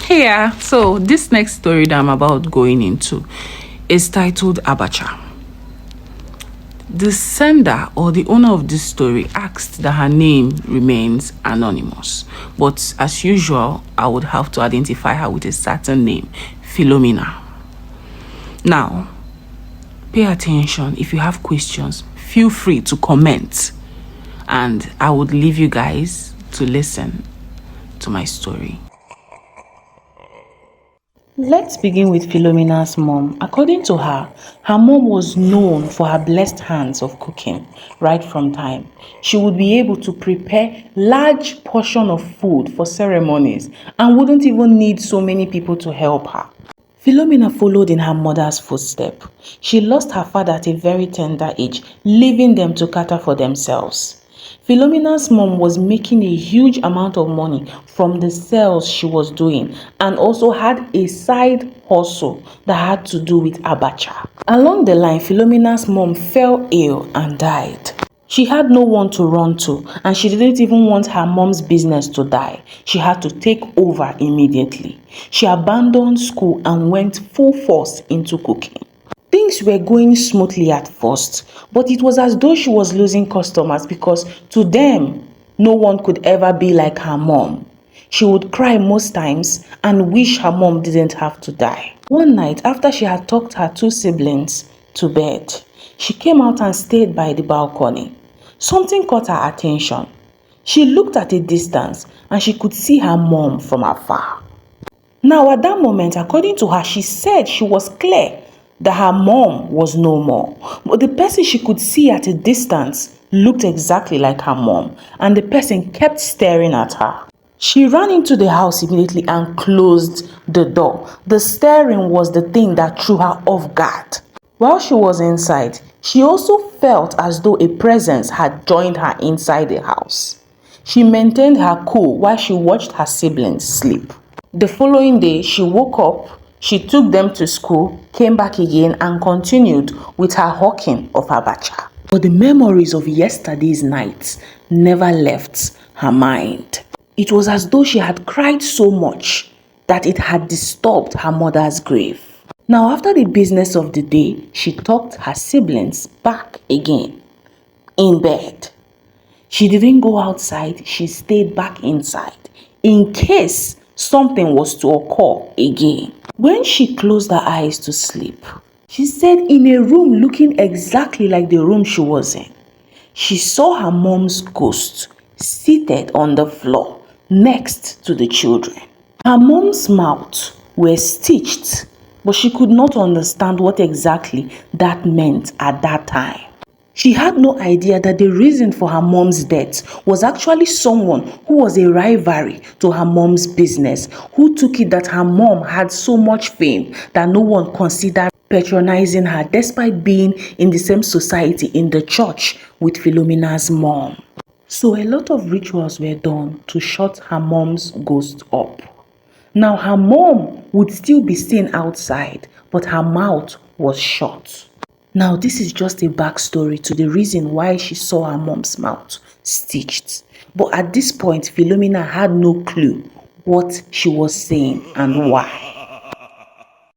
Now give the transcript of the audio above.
Yeah, so this next story that I'm about going into is titled Abacha. The sender or the owner of this story asked that her name remains anonymous, but as usual, I would have to identify her with a certain name, Philomena. Now, pay attention. If you have questions, feel free to comment, and I would leave you guys to listen to my story. Let's begin with Philomena's mom. According to her, her mom was known for her blessed hands of cooking right from time. She would be able to prepare large portion of food for ceremonies and wouldn't even need so many people to help her. Philomena followed in her mother's footsteps. She lost her father at a very tender age, leaving them to cater for themselves. Philomena's mom was making a huge amount of money from the sales she was doing and also had a side hustle that had to do with Abacha. Along the line, Philomena's mom fell ill and died. She had no one to run to, and she didn't even want her mom's business to die. She had to take over immediately. She abandoned school and went full force into cooking. Things were going smoothly at first, but it was as though she was losing customers because to them, no one could ever be like her mom. She would cry most times and wish her mom didn't have to die. One night, after she had tucked her two siblings to bed, she came out and stayed by the balcony. Something caught her attention. She looked at a distance and she could see her mom from afar. Now, at that moment, according to her, she said she was clear that her mom was no more. But the person she could see at a distance looked exactly like her mom, and the person kept staring at her. She ran into the house immediately and closed the door. The staring was the thing that threw her off guard. While she was inside, she also felt as though a presence had joined her inside the house. She maintained her cool while she watched her siblings sleep. The following day, she woke up, she took them to school, came back again and continued with her hawking of Abacha. But the memories of yesterday's night never left her mind. It was as though she had cried so much that it had disturbed her mother's grave. Now, after the business of the day, she tucked her siblings back again in bed. She didn't go outside, she stayed back inside in case something was to occur again. When she closed her eyes to sleep, she said in a room looking exactly like the room she was in, she saw her mom's ghost seated on the floor next to the children. Her mom's mouth was stitched, but she could not understand what exactly that meant at that time. She had no idea that the reason for her mom's death was actually someone who was a rivalry to her mom's business, who took it that her mom had so much fame that no one considered patronizing her despite being in the same society in the church with Philomena's mom. So a lot of rituals were done to shut her mom's ghost up. Now her mom would still be seen outside, but her mouth was shut. Now, this is just a backstory to the reason why she saw her mom's mouth stitched. But at this point, Philomena had no clue what she was saying and why.